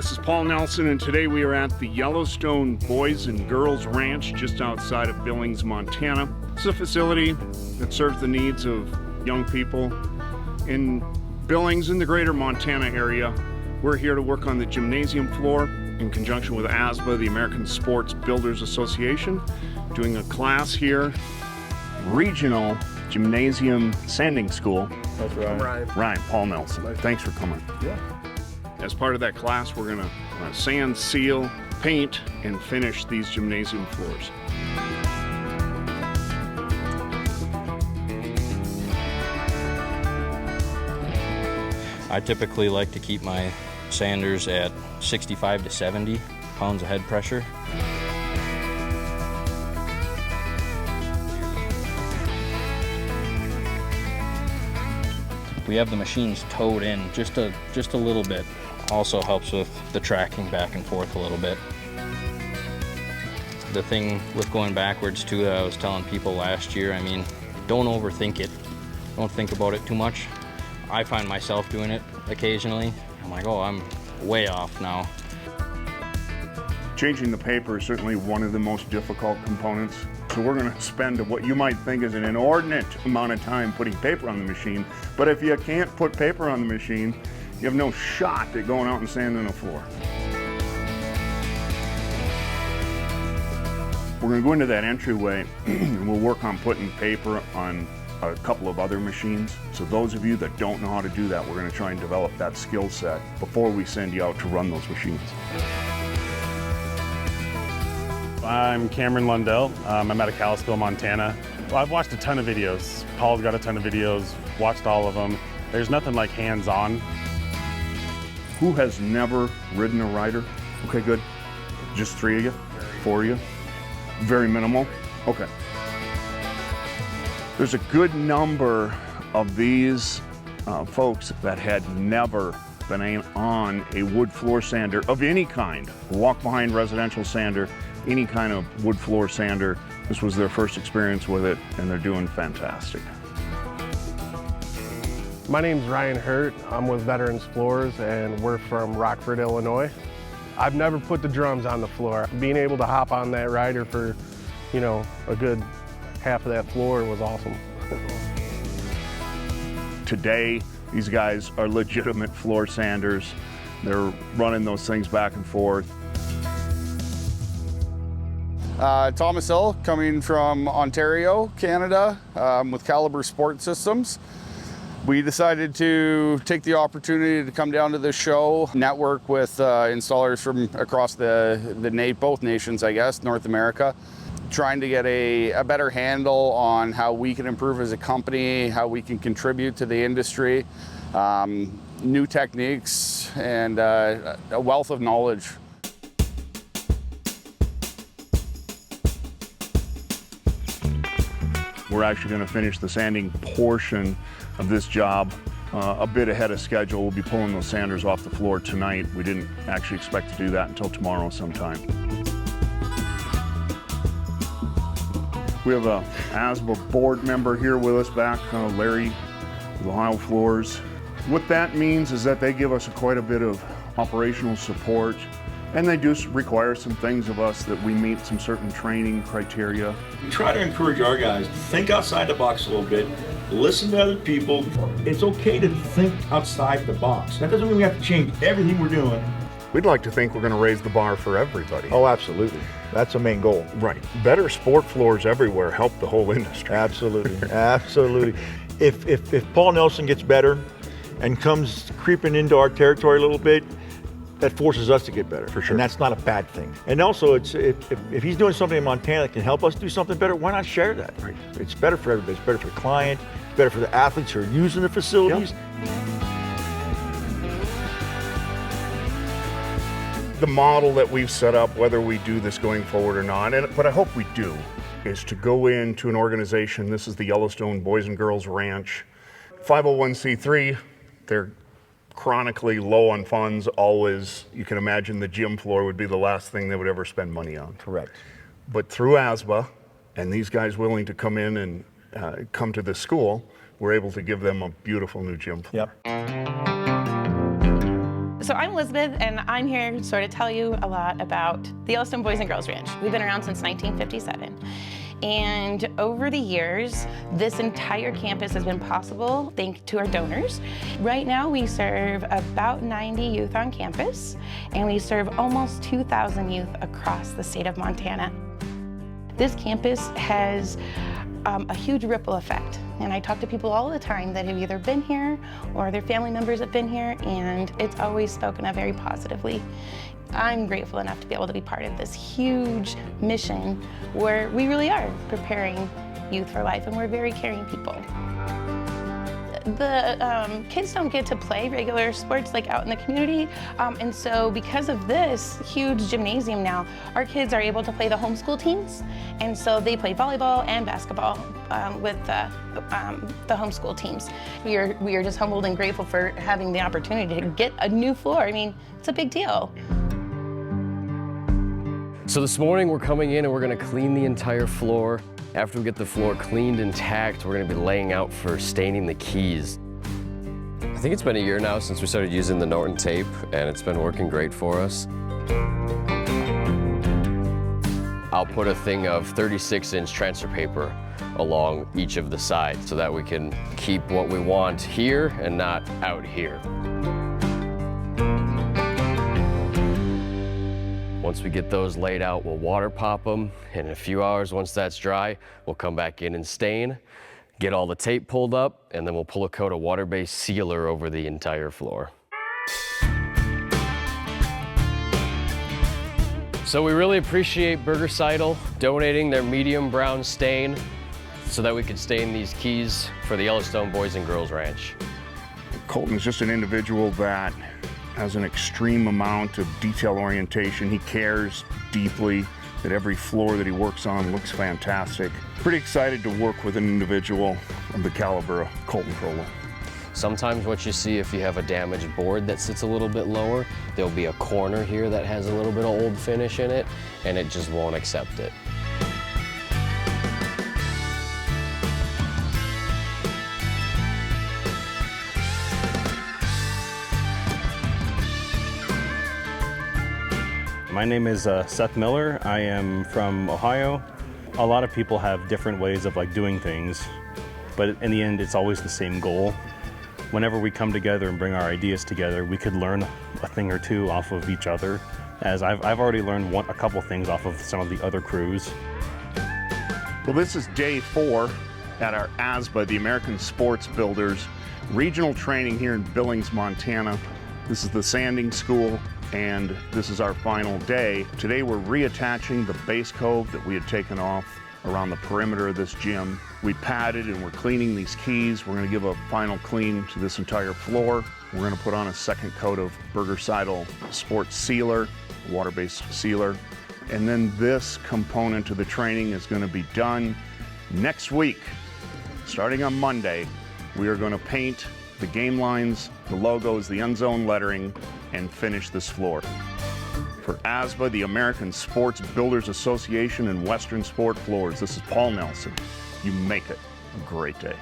this is Paul Nelson, and today we are at the Yellowstone Boys and Girls Ranch just outside of Billings, Montana. This is a facility that serves the needs of young people in Billings and the greater Montana area. We're here to work on the gymnasium floor in conjunction with ASBA, the American Sports Builders Association, doing a class here, Regional Gymnasium Sanding School. That's right. Ryan, Paul Nelson. Thanks for coming. Yeah. As part of that class, we're gonna sand, seal, paint, and finish these gymnasium floors. I typically like to keep my sanders at 65 to 70 pounds of head pressure. We have the machines towed in just a little bit. Also helps with the tracking back and forth a little bit. The thing with going backwards too that I was telling people last year, I mean, don't overthink it. Don't think about it too much. I find myself doing it occasionally. I'm like, oh, I'm way off now. Changing the paper is certainly one of the most difficult components. So we're gonna spend what you might think is an inordinate amount of time putting paper on the machine, but if you can't put paper on the machine, you have no shot at going out and sanding a floor. We're gonna go into that entryway and we'll work on putting paper on a couple of other machines. So those of you that don't know how to do that, we're gonna try and develop that skill set before we send you out to run those machines. I'm Cameron Lundell. I'm out of Kalispell, Montana. Well, I've watched a ton of videos. Paul's got a ton of videos, watched all of them. There's nothing like hands-on. Who has never ridden a rider? Okay, good. Just 3 of you? 4 of you? Very minimal? Okay. There's a good number of these folks that had never been on a wood floor sander of any kind. Walk-behind residential sander, any kind of wood floor sander. This was their first experience with it, and they're doing fantastic. My name's Ryan Hurt. I'm with Veterans Floors, and we're from Rockford, Illinois. I've never put the drums on the floor. Being able to hop on that rider for, a good half of that floor was awesome. Today, these guys are legitimate floor sanders. They're running those things back and forth. Thomas Hill, coming from Ontario, Canada, with Caliber Sport Systems. We decided to take the opportunity to come down to this show, network with installers from across both nations, I guess, North America, trying to get a better handle on how we can improve as a company, how we can contribute to the industry, new techniques, and a wealth of knowledge. We're actually going to finish the sanding portion of this job a bit ahead of schedule. We'll be pulling those sanders off the floor tonight. We didn't actually expect to do that until tomorrow sometime. We have a ASBA board member here with us back, Larry with Ohio Floors. What that means is that they give us quite a bit of operational support, and they do require some things of us that we meet some certain training criteria. We try to encourage our guys to think outside the box a little bit, listen to other people. It's okay to think outside the box. That doesn't mean we have to change everything we're doing. We'd like to think we're going to raise the bar for everybody. Oh, absolutely. That's the main goal. Right. Better sport floors everywhere help the whole industry. Absolutely. Absolutely. If Paul Nelson gets better and comes creeping into our territory a little bit, that forces us to get better. For sure. And that's not a bad thing. And also, if he's doing something in Montana that can help us do something better, why not share that? Right. It's better for everybody. It's better for the client. It's better for the athletes who are using the facilities. Yep. The model that we've set up, whether we do this going forward or not, but I hope we do, is to go into an organization. This is the Yellowstone Boys and Girls Ranch. 501c3, they're chronically low on funds, always. You can imagine the gym floor would be the last thing they would ever spend money on. Correct. But through ASBA, and these guys willing to come in and come to this school, we're able to give them a beautiful new gym floor. Yep. So I'm Elizabeth, and I'm here to sort of tell you a lot about the Yellowstone Boys and Girls Ranch. We've been around since 1957. And over the years, this entire campus has been possible thanks to our donors. Right now, we serve about 90 youth on campus, and we serve almost 2,000 youth across the state of Montana. This campus has a huge ripple effect. And I talk to people all the time that have either been here or their family members have been here, and it's always spoken of very positively. I'm grateful enough to be able to be part of this huge mission where we really are preparing youth for life, and we're very caring people. The kids don't get to play regular sports like out in the community, and so because of this huge gymnasium now, our kids are able to play the homeschool teams, and so they play volleyball and basketball with the homeschool teams. We are just humbled and grateful for having the opportunity to get a new floor. I mean, it's a big deal. So this morning we're coming in and we're gonna clean the entire floor. After we get the floor cleaned intact, we're gonna be laying out for staining the keys. I think it's been a year now since we started using the Norton tape, and it's been working great for us. I'll put a thing of 36-inch transfer paper along each of the sides so that we can keep what we want here and not out here. Once we get those laid out, we'll water pop them. In a few hours, once that's dry, we'll come back in and stain, get all the tape pulled up, and then we'll pull a coat of water-based sealer over the entire floor. So we really appreciate Burger Seidel donating their medium brown stain so that we could stain these keys for the Yellowstone Boys and Girls Ranch. Colton is just an individual that has an extreme amount of detail orientation. He cares deeply that every floor that he works on looks fantastic. Pretty excited to work with an individual of the caliber of Colton Crowell. Sometimes what you see, if you have a damaged board that sits a little bit lower, there'll be a corner here that has a little bit of old finish in it, and it just won't accept it. My name is Seth Miller. I am from Ohio. A lot of people have different ways of doing things, but in the end, it's always the same goal. Whenever we come together and bring our ideas together, we could learn a thing or two off of each other, as I've already learned a couple things off of some of the other crews. Well, this is day 4 at our ASBA, the American Sports Builders regional training here in Billings, Montana. This is the sanding school, and this is our final day. Today we're reattaching the base coat that we had taken off around the perimeter of this gym. We padded and we're cleaning these keys. We're gonna give a final clean to this entire floor. We're gonna put on a second coat of Burger Seidel Sports Sealer, water-based sealer. And then this component of the training is gonna be done next week. Starting on Monday, we are gonna paint the game lines, the logos, the end zone lettering, and finish this floor. For ASBA, the American Sports Builders Association and Western Sport Floors, this is Paul Nelson. You make it a great day.